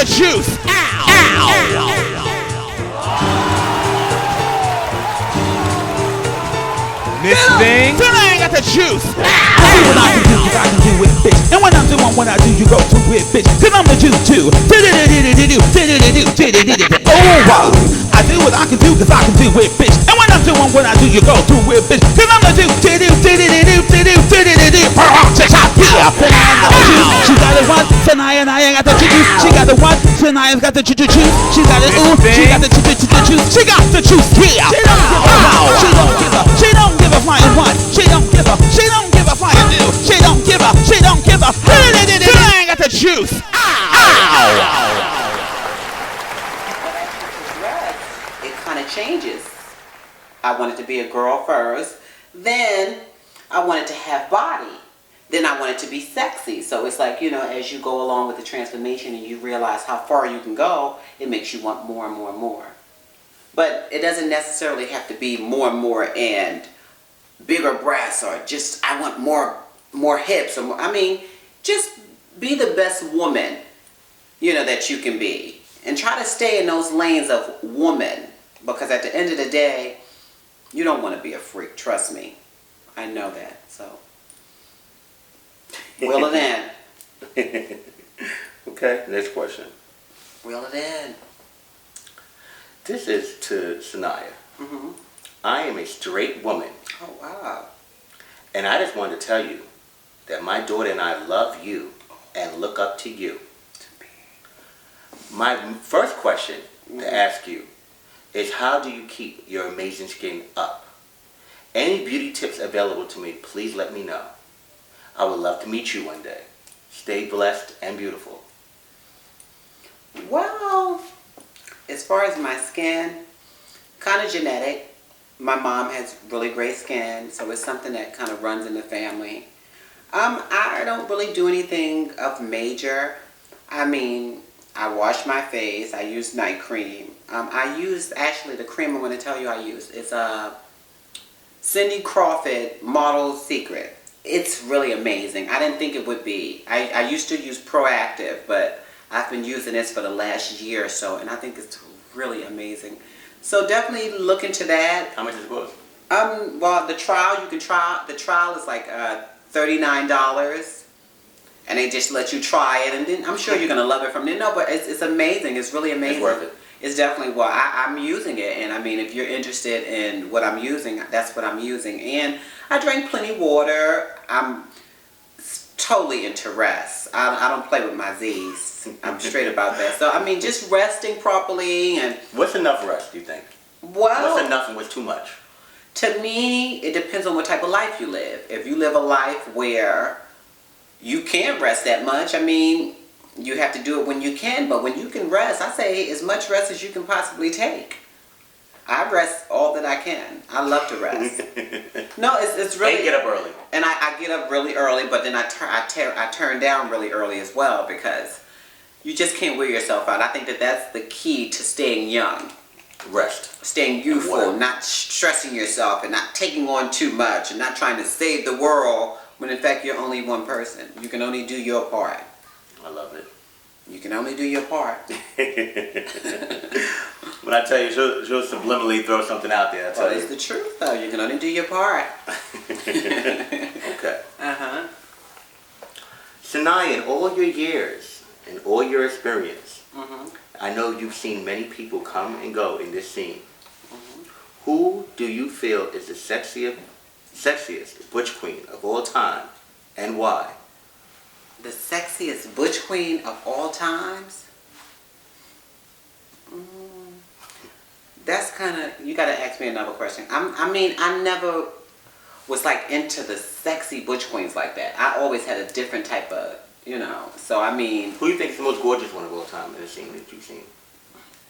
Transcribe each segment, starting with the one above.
juice. Ow! Ow! This thing. Tonight I got the juice. See what I can do, cause I can do it, bitch. And when I'm doing what I do, you go to it, bitch. Cause I'm the juice too. Oh, wow. I do what I can do, cause I can do it, bitch. And when I'm doing what I do, you go to it, bitch. Cause I'm the juice. She got it one. Sinia got the juice. She got the one. Sinia's got the juice. She got it ooh. She got the juice. She got the juice. Yeah. She don't give a. She don't give a flying one. She don't give a. She don't give a flying two. She don't give a. She don't give a. Tonight I got the juice. Ow! It kind of changes. I wanted to be a girl first, then I wanted to have body, then I wanted to be sexy. So it's like, you know, as you go along with the transformation and you realize how far you can go, it makes you want more and more and more. But it doesn't necessarily have to be more and more and bigger breasts or just I want more hips or more. I mean, just be the best woman, you know, that you can be. And try to stay in those lanes of woman, because at the end of the day, you don't want to be a freak, trust me. I know that, so. Reel it in. Okay, next question. Reel it in. This is to Sinia. Mm-hmm. I am a straight woman. Oh, wow. And I just wanted to tell you that my daughter and I love you and look up to you. My first question to ask you is, how do you keep your amazing skin up? Any beauty tips available to me, please let me know. I would love to meet you one day. Stay blessed and beautiful. Well, as far as my skin, kind of genetic. My mom has really great skin, so it's something that kind of runs in the family. I don't really do anything of major. I mean, I wash my face. I use night cream. I use, actually, the cream I'm going to tell you I use. It's a Cindy Crawford Model Secret. It's really amazing. I didn't think it would be. I used to use Proactive, but I've been using this for the last year or so, and I think it's really amazing. So definitely look into that. How much is it cost? Well, the trial, you can try. The trial is like $39. And they just let you try it, and then I'm sure you're gonna love it from there. No, but it's amazing. It's really amazing. It's worth it. It's definitely, well, I'm using it, and I mean, if you're interested in what I'm using, that's what I'm using. And I drink plenty of water. I'm totally into rest. I don't play with my Z's. I'm straight about that. So I mean, just resting properly and. What's enough rest, do you think? Well, what's enough and what's too much? To me, it depends on what type of life you live. If you live a life where you can't rest that much, I mean, you have to do it when you can, but when you can rest, I say as much rest as you can possibly take. I rest all that I can. I love to rest. No, it's really. And get up early. And I get up really early, but then I turn down really early as well, because you just can't wear yourself out. I think that's the key to staying young. Rest. Staying youthful, not stressing yourself and not taking on too much and not trying to save the world when in fact you're only one person. You can only do your part. I love it. You can only do your part. When I tell you, she'll subliminally throw something out there. Well, it's the truth though. You can only do your part. Okay. Uh-huh. Sinia, in all your years, in all your experience, Mm-hmm. I know you've seen many people come and go in this scene. Mm-hmm. Who do you feel is the sexiest butch queen of all time, and why? The sexiest butch queen of all times? That's kind of, you got to ask me another question. I mean, I never was like into the sexy butch queens like that. I always had a different type of, you know, so I mean. Who do you think is the most gorgeous one of all time in the scene that you've seen?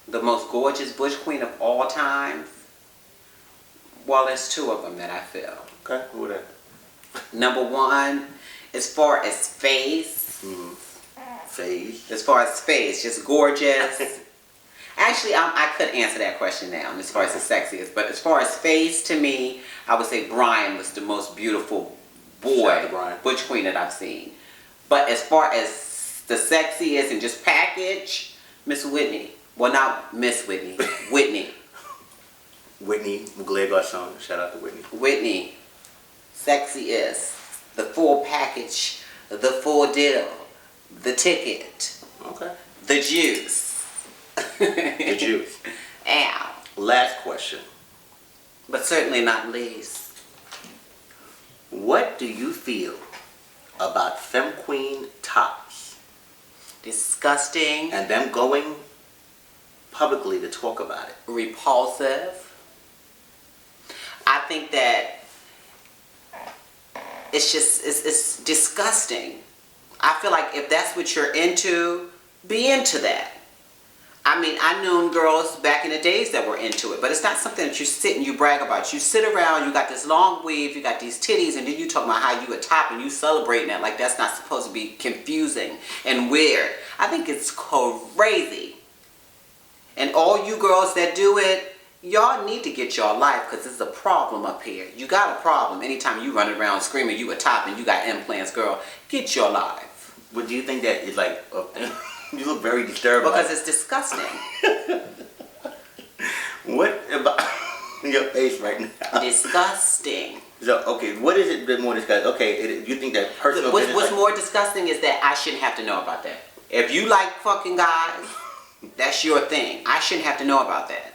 The most gorgeous butch queen of all time? Well, there's two of them that I feel. Okay, who are they? Number one, as far as face. Face. As far as face, just gorgeous. Actually, I could answer that question now as far as the sexiest. But as far as face, to me, I would say Brian was the most beautiful boy, butch queen that I've seen. But as far as the sexiest and just package, Miss Whitney. Well, not Miss Whitney. Whitney. Whitney Mugler Garcon. Shout out to Whitney. Whitney. Sexy is the full package, the full deal, the ticket, Okay. the juice. The juice. Ow. Last question. But certainly not least. What do you feel about femme queen tops Disgusting. and them going publicly to talk about it? Repulsive. I think that it's disgusting. I feel like if that's what you're into, be into that. I mean, I known girls back in the days that were into it, but it's not something that you sit and you brag about. You sit around, you got this long weave, you got these titties, and then you talk about how you a top and you celebrating that like that's not supposed to be confusing and weird. I think it's crazy. And all you girls that do it, y'all need to get your life because it's a problem up here. You got a problem anytime you run around screaming you a top and you got implants, girl. Get your life. But do you think that is like, you look very disturbed. Because it's disgusting. What about your face right now? Disgusting. So, okay, what is it that more disgusting? Okay, you think that personal What's business, more disgusting is that I shouldn't have to know about that. If you like fucking guys, that's your thing. I shouldn't have to know about that.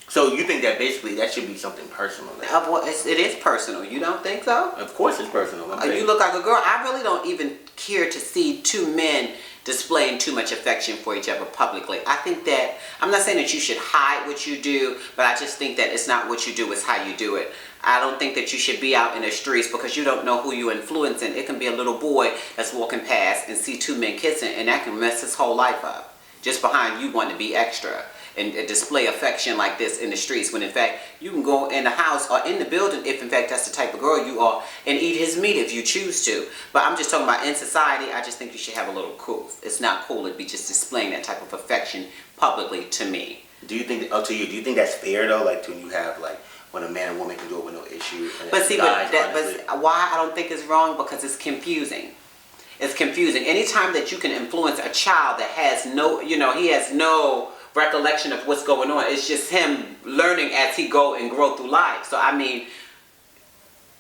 So you think that basically that should be something personal? Then? Well, it is personal. You don't think so? Of course it's personal. You look like a girl. I really don't even care to see two men displaying too much affection for each other publicly. I think that, I'm not saying that you should hide what you do, but I just think that it's not what you do, it's how you do it. I don't think that you should be out in the streets because you don't know who you're influencing. It can be a little boy that's walking past and see two men kissing, and that can mess his whole life up. Just behind you wanting to be extra and display affection like this in the streets, when in fact you can go in the house or in the building if in fact that's the type of girl you are and eat his meat if you choose to. But I'm just talking about in society, I just think you should have a little cool. It's not cool to be just displaying that type of affection publicly to me. Do you think, do you think that's fair though? Like when you have like, when a man and woman can do it with no issue? But see, but why I don't think it's wrong, because it's confusing. It's confusing. Anytime that you can influence a child that has no, he has no recollection of what's going on. It's just him learning as he go and grow through life. So I mean,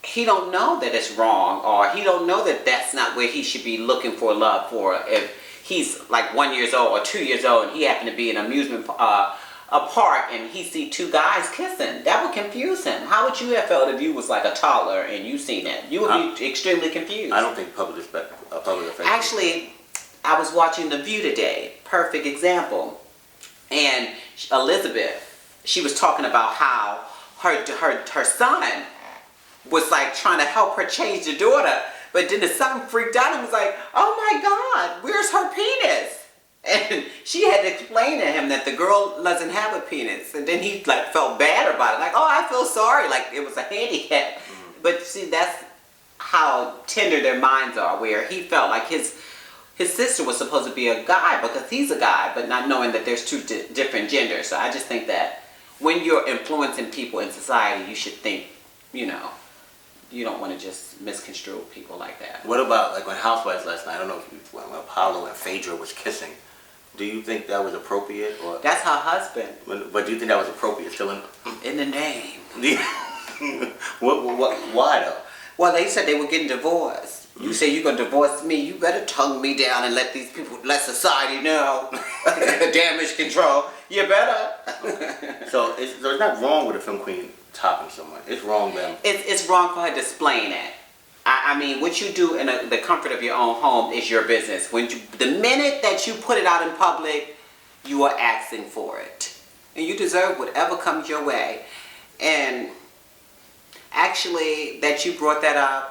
he don't know that it's wrong, or he don't know that that's not where he should be looking for love for. If he's like 1 year old or 2 years old and he happened to be in an amusement a park and he see two guys kissing, that would confuse him. How would you have felt if you was like a toddler and you seen that? You would be extremely confused. I don't think public affection. Actually, I was watching The View today. Perfect example. And Elizabeth, she was talking about how her son was like trying to help her change the daughter, but then the son freaked out and was like, "Oh my God, where's her penis?" And she had to explain to him that the girl doesn't have a penis, and then he like felt bad about it, like, "Oh, I feel sorry," like it was a handicap. But see, that's how tender their minds are, where he felt like his sister was supposed to be a guy because he's a guy, but not knowing that there's two different genders. So I just think that when you're influencing people in society, you should think, you don't want to just misconstrue people like that. What about like when Housewives last night? I don't know if when Apollo and Phaedra was kissing. Do you think that was appropriate? Or that's her husband. But do you think that was appropriate? Still in the name. Why though? Well, they said they were getting divorced. You say you're going to divorce me, you better tongue me down and let these people, let society know. Damage control. You better. So it's not wrong with a film queen topping someone. It's wrong then. It's wrong for her displaying that. I mean, what you do in the comfort of your own home is your business. The minute that you put it out in public, you are asking for it. And you deserve whatever comes your way. And actually, that you brought that up,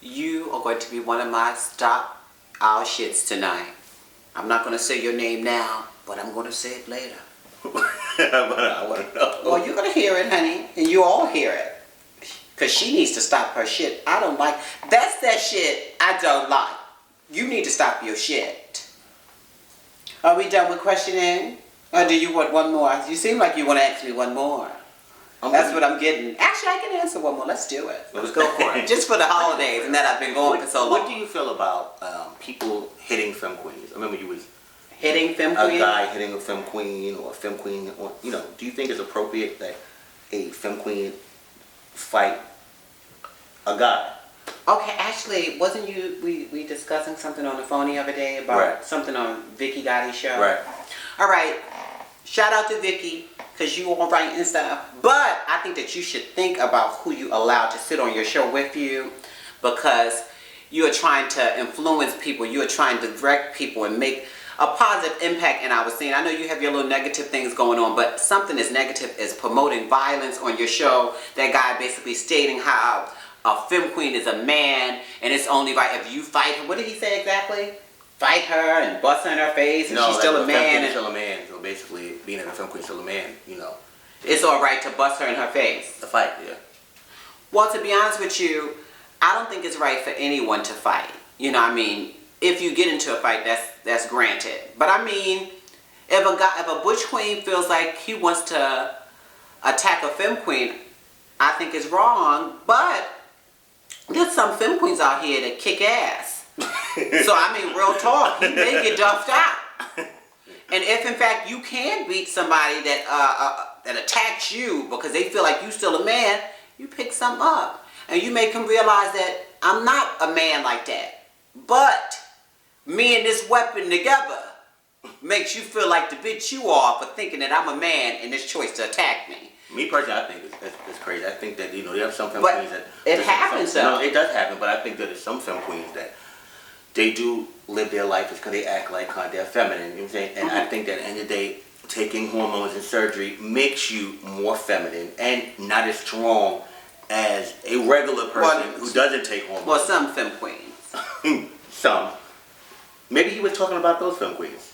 you are going to be one of my stop our shits tonight. I'm not going to say your name now, but I'm going to say it later. I want to know. Well, you're going to hear it, honey, and you all hear it. Because she needs to stop her shit. I don't like. That's that shit I don't like. You need to stop your shit. Are we done with questioning? Or do you want one more? You seem like you want to ask me one more. That's what I'm getting. Actually, I can answer one more. Let's do it. Let's go for it. Just for the holidays and that I've been going for so long. What do you feel about people hitting femme queens? I remember you was Hitting femme a queen? guy hitting a femme queen or a femme queen, or do you think it's appropriate that a femme queen fight a guy? Okay, actually, wasn't we discussing something on the phone the other day about Right. something on Vicky Gotti's show? Right. All right. Shout out to Vicky, because you all right and stuff. But I think that you should think about who you allow to sit on your show with you, because you are trying to influence people. You are trying to direct people and make a positive impact. And I was saying, I know you have your little negative things going on, but something as negative as promoting violence on your show. That guy basically stating how a femme queen is a man, and it's only right if you fight her. What did he say exactly? Fight her and bust her in her face, and she's still a man. Still a man. So basically, being a femme queen still a man. It's all right to bust her in her face. The fight, yeah. Well, to be honest with you, I don't think it's right for anyone to fight. You know what I mean? If you get into a fight, that's granted. But I mean, if a butch queen feels like he wants to attack a femme queen, I think it's wrong. But there's some femme queens out here that kick ass. So I mean, real talk, he may get duffed out. And if in fact you can beat somebody that attacks you because they feel like you still a man, you pick something up. And you make him realize that I'm not a man like that. But me and this weapon together makes you feel like the bitch you are for thinking that I'm a man in this choice to attack me. Me personally, I think it's crazy. I think that, they have some femme But queens that... it happens, though. No, it does happen, but I think that there's some femme queens that they do live their life because they act like they're feminine, you know what I'm saying? And I think that at the end of the day, taking hormones and surgery makes you more feminine and not as strong as a regular person who doesn't take hormones. Well, some femme queens. Some. Maybe he was talking about those femme queens.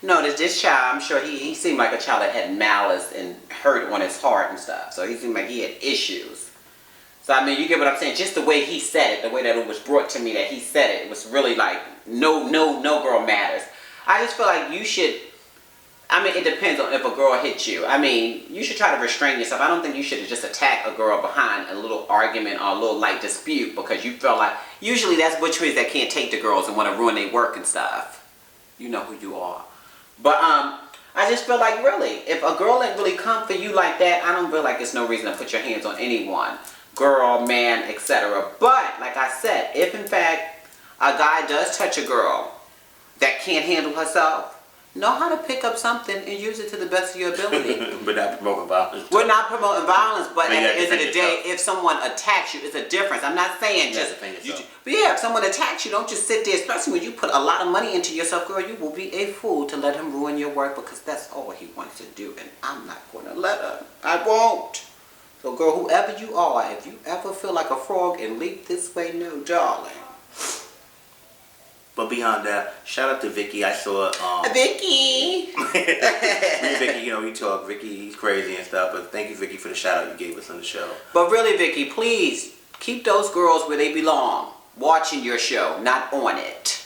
No, this child, I'm sure he seemed like a child that had malice and hurt on his heart and stuff. So he seemed like he had issues. So I mean, you get what I'm saying? Just the way he said it, the way that it was brought to me that he said it, it was really like, no girl matters. I just feel like you should, I mean, it depends on if a girl hits you. I mean, you should try to restrain yourself. I don't think you should just attack a girl behind a little argument or a little light dispute because you feel like, usually that's butcheries that can't take the girls and want to ruin their work and stuff. You know who you are. But I just feel like really, if a girl ain't really come for you like that, I don't feel like there's no reason to put your hands on anyone. Girl, man, etc. But, like I said, if in fact a guy does touch a girl that can't handle herself, know how to pick up something and use it to the best of your ability. But not promoting violence. We're not promoting violence, but I mean, at the end of the day, yourself. if someone attacks you, it's a difference. I'm not saying You have just... to defend yourself. But yeah, if someone attacks you, don't just sit there, especially when you put a lot of money into yourself, girl, you will be a fool to let him ruin your work because that's all he wants to do, and I'm not going to let him. I won't. So girl, whoever you are, if you ever feel like a frog and leap this way, no, darling. But beyond that, shout out to Vicky. I saw Vicky! me and Vicky, we talk. Vicky, he's crazy and stuff. But thank you, Vicky, for the shout out you gave us on the show. But really, Vicky, please keep those girls where they belong. Watching your show, not on it.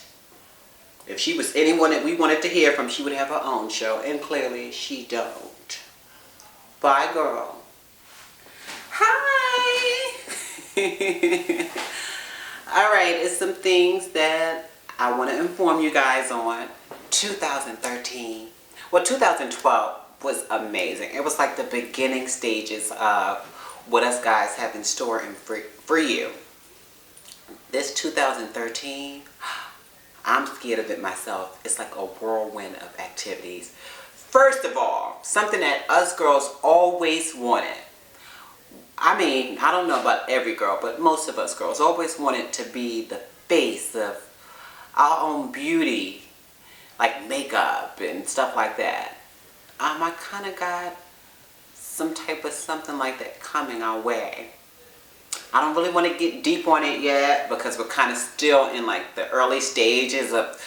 If she was anyone that we wanted to hear from, she would have her own show. And clearly, she don't. Bye, girl. Hi! Alright, it's some things that I want to inform you guys on. 2013. Well, 2012 was amazing. It was like the beginning stages of what us guys have in store and for you. This 2013, I'm scared of it myself. It's like a whirlwind of activities. First of all, something that us girls always wanted. I mean, I don't know about every girl, but most of us girls always wanted to be the face of our own beauty, like makeup and stuff like that. I kind of got some type of something like that coming our way. I don't really want to get deep on it yet because we're kind of still in like the early stages of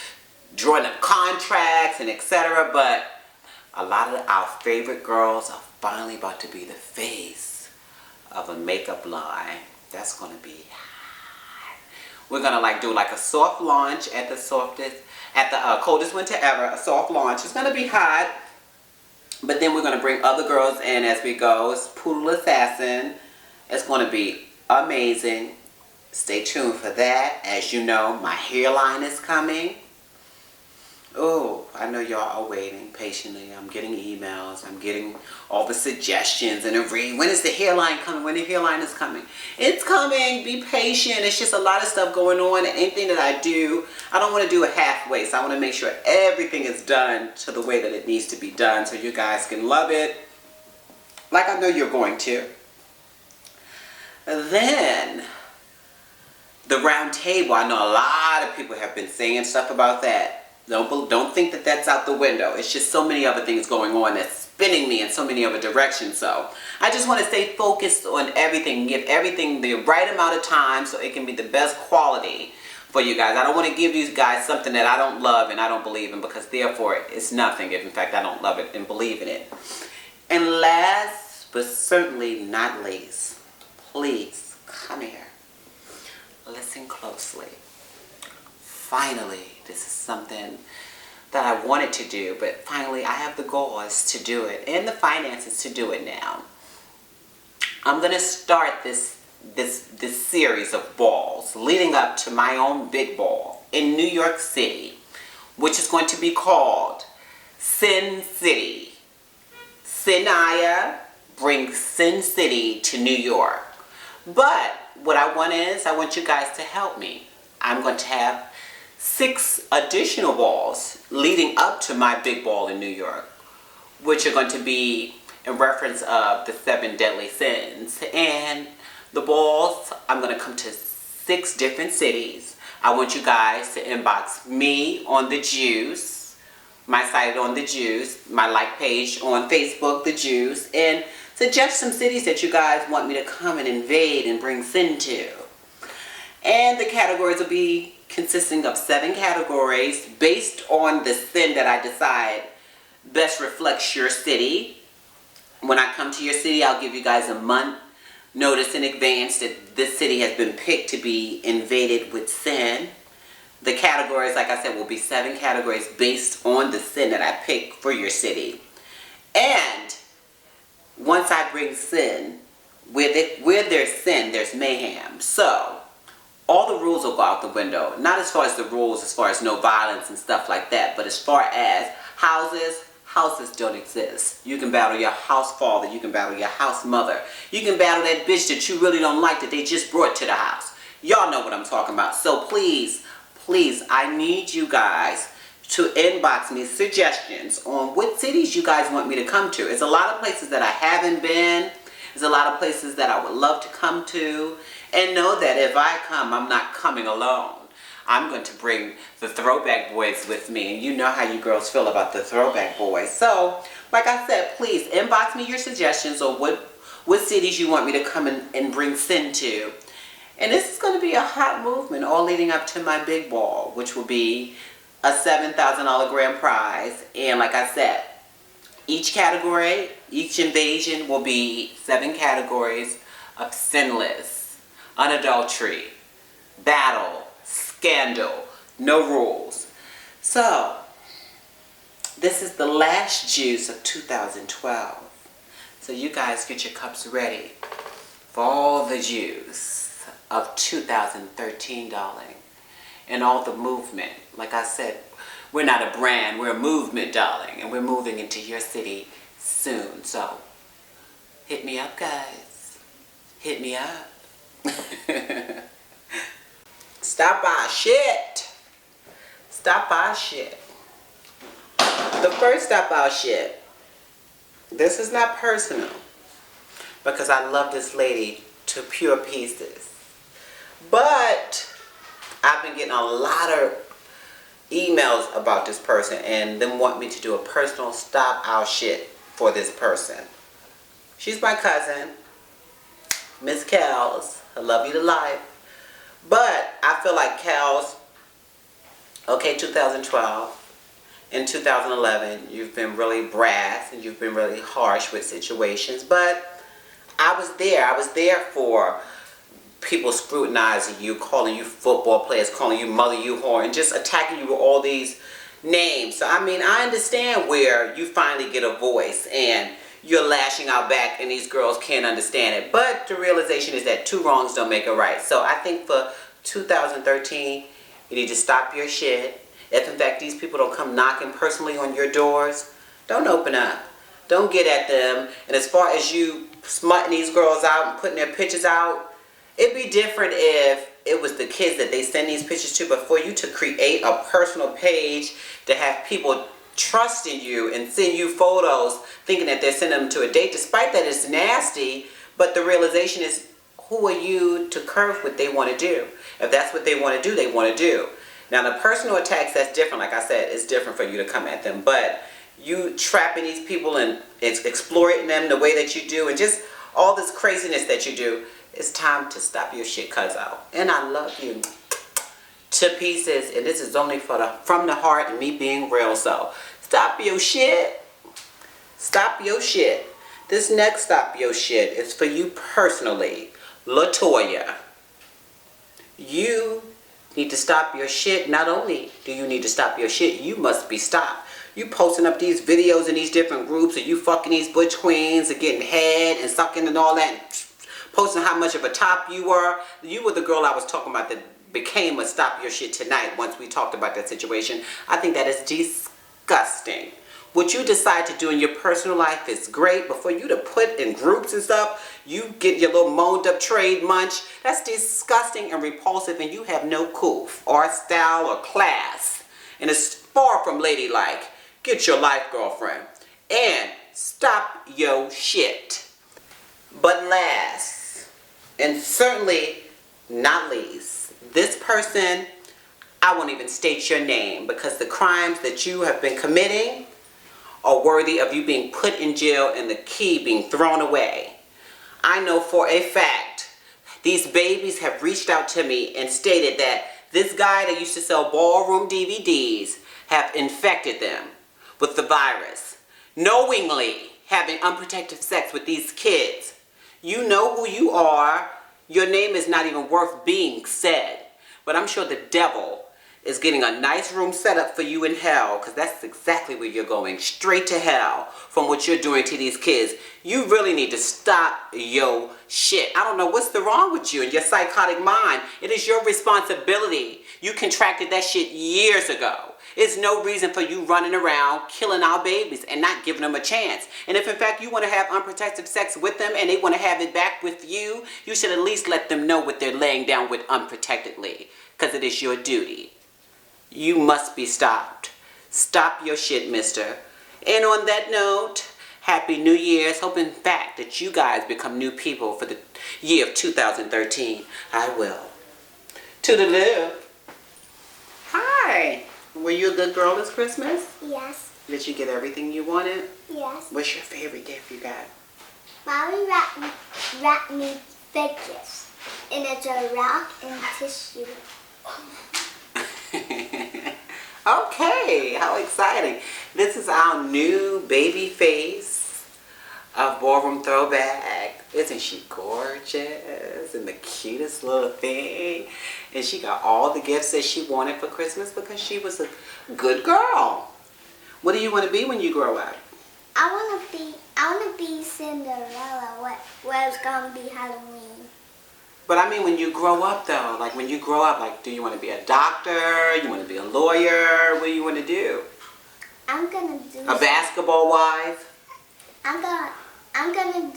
drawing up contracts and etc. But a lot of our favorite girls are finally about to be the face of a makeup line. That's going to be hot. We're going to like do like a soft launch at the coldest winter ever. A soft launch. It's going to be hot. But then we're going to bring other girls in as we go. It's Poodle Assassin. It's going to be amazing. Stay tuned for that. As you know, my hairline is coming. Oh, I know y'all are waiting patiently. I'm getting emails. I'm getting all the suggestions and when is the hairline coming? When the hairline is coming? It's coming. Be patient. It's just a lot of stuff going on. And anything that I do, I don't want to do it halfway. So I want to make sure everything is done to the way that it needs to be done so you guys can love it like I know you're going to. Then, the round table. I know a lot of people have been saying stuff about that. Don't think that that's out the window. It's just so many other things going on that's spinning me in so many other directions. So I just want to stay focused on everything, give everything the right amount of time so it can be the best quality for you guys. I don't want to give you guys something that I don't love and I don't believe in, because therefore it's nothing if in fact I don't love it and believe in it. And last but certainly not least, please come here. Listen closely. Finally, this is something that I wanted to do, but finally I have the goals to do it and the finances to do it now. I'm going to start this series of balls leading up to my own big ball in New York City, which is going to be called Sin City. Sinia brings Sin City to New York. But what I want you guys to help me. I'm going to have 6 additional balls leading up to my big ball in New York, which are going to be in reference of the 7 deadly sins. And the balls, I'm going to come to 6 different cities. I want you guys to inbox me on The Juice, my site on The Juice, my like page on Facebook, The Juice, and suggest some cities that you guys want me to come and invade and bring sin to. And the categories will be consisting of 7 categories based on the sin that I decide best reflects your city. When I come to your city, I'll give you guys a month notice in advance that this city has been picked to be invaded with sin. The categories, like I said, will be 7 categories based on the sin that I pick for your city. And once I bring sin, where there's sin, there's mayhem. So all the rules will go out the window. Not as far as the rules, as far as no violence and stuff like that, but as far as houses don't exist. You can battle your house father, you can battle your house mother, you can battle that bitch that you really don't like that they just brought to the house. Y'all know what I'm talking about. So please, I need you guys to inbox me suggestions on what cities you guys want me to come to. It's a lot of places that I haven't been. There's a lot of places that I would love to come to. And know that if I come, I'm not coming alone. I'm going to bring the Throwback Boys with me. And you know how you girls feel about the Throwback Boys. So, like I said, please inbox me your suggestions on what cities you want me to come and bring sin to. And this is going to be a hot movement all leading up to my big ball, which will be a $7,000 grand prize. And like I said, each category, each invasion will be 7 categories of sinless, unadulterated, battle, scandal, no rules. So, this is the last juice of 2012. So you guys get your cups ready for all the juice of 2013, darling. And all the movement. Like I said, we're not a brand, we're a movement, darling. And we're moving into your city soon. So, hit me up, guys. Hit me up. Stop by shit. Stop by shit. The first stop by shit. This is not personal, because I love this lady to pure pieces. But I've been getting a lot of emails about this person and them want me to do a personal stop our shit for this person. She's my cousin, Miss Kels. I love you to life. But I feel like Kels, okay, 2012 and 2011, you've been really brass and you've been really harsh with situations. But I was there. I was there for people scrutinizing you, calling you football players, calling you mother you whore, and just attacking you with all these names. So, I mean, I understand where you finally get a voice and you're lashing out back and these girls can't understand it. But the realization is that 2 wrongs don't make a right. So I think for 2013, you need to stop your shit If in fact these people don't come knocking personally on your doors, don't open up. Don't get at them. And as far as you smutting these girls out and putting their pictures out, it'd be different if it was the kids that they send these pictures to. But for you to create a personal page to have people trusting you and send you photos thinking that they're sending them to a date, despite that it's nasty, but the realization is, who are you to curve what they want to do? If that's what they want to do, they want to do. Now the personal attacks, that's different. Like I said, it's different for you to come at them. But you trapping these people and exploiting them the way that you do, and just all this craziness that you do, it's time to stop your shit, cuzzo. And I love you to pieces, and this is only from the heart and me being real. So stop your shit. Stop your shit. This next stop your shit is for you personally. Latoya, you need to stop your shit. Not only do you need to stop your shit, you must be stopped. You posting up these videos in these different groups, and you fucking these butch queens and getting head and sucking and all that, and posting how much of a top you were. You were the girl I was talking about that became a stop your shit tonight once we talked about that situation. I think that is disgusting. What you decide to do in your personal life is great, but for you to put in groups and stuff, you get your little moaned up trade munch, that's disgusting and repulsive, and you have no coof or style or class. And it's far from ladylike. Get your life, girlfriend. And stop your shit. But last, and certainly not least, this person, I won't even state your name, because the crimes that you have been committing are worthy of you being put in jail and the key being thrown away. I know for a fact these babies have reached out to me and stated that this guy that used to sell ballroom DVDs have infected them with the virus, knowingly having unprotected sex with these kids. You know who you are. Your name is not even worth being said. But I'm sure the devil is getting a nice room set up for you in hell, because that's exactly where you're going, straight to hell from what you're doing to these kids. You really need to stop your shit. I don't know what's wrong with you and your psychotic mind. It is your responsibility. You contracted that shit years ago. It's no reason for you running around killing our babies and not giving them a chance. And if in fact you want to have unprotected sex with them and they want to have it back with you, you should at least let them know what they're laying down with unprotectedly, because it is your duty. You must be stopped. Stop your shit, mister. And on that note, Happy New Year's. Hope in fact that you guys become new people for the year of 2013. I will. Toodaloo. Hi. Were you a good girl this Christmas? Yes. Did you get everything you wanted? Yes. What's your favorite gift you got? Mommy wrapped me figures in a giraffe and tissue. Okay, how exciting. This is our new baby face of Ballroom Throwback. Isn't she gorgeous and the cutest little thing? And she got all the gifts that she wanted for Christmas because she was a good girl. What do you want to be when you grow up? I wanna be Cinderella. Where it's gonna be Halloween. But I mean, when you grow up though, like when you grow up, like, do you want to be a doctor? You want to be a lawyer? What do you want to do? I'm gonna do A basketball wife? I'm gonna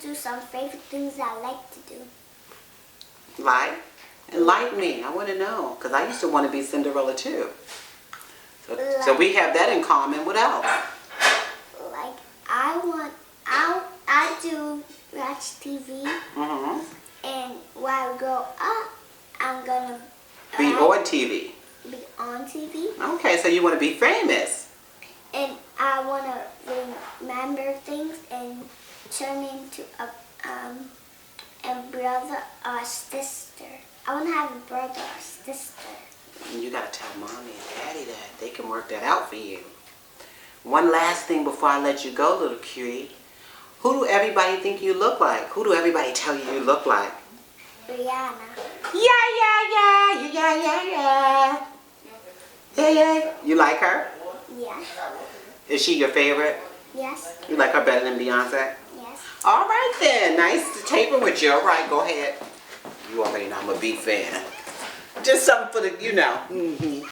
do some favorite things I like to do. Like? Enlighten me. I want to know. Because I used to want to be Cinderella too. So we have that in common. What else? Like I do watch TV, and when I grow up, I'm gonna Be on TV. Be on TV. Okay, so you want to be famous. And I want to remember things and turn into a brother or sister. I want to have a brother or sister. You got to tell mommy and daddy that. They can work that out for you. One last thing before I let you go, little cutie. Who do everybody think you look like? Who do everybody tell you look like? Rihanna. Yeah. You like her? Yes. Is she your favorite? Yes. You like her better than Beyonce? Yes. All right then. Nice to taper with you. All right, go ahead. You already know I'm a big fan. Just something for the,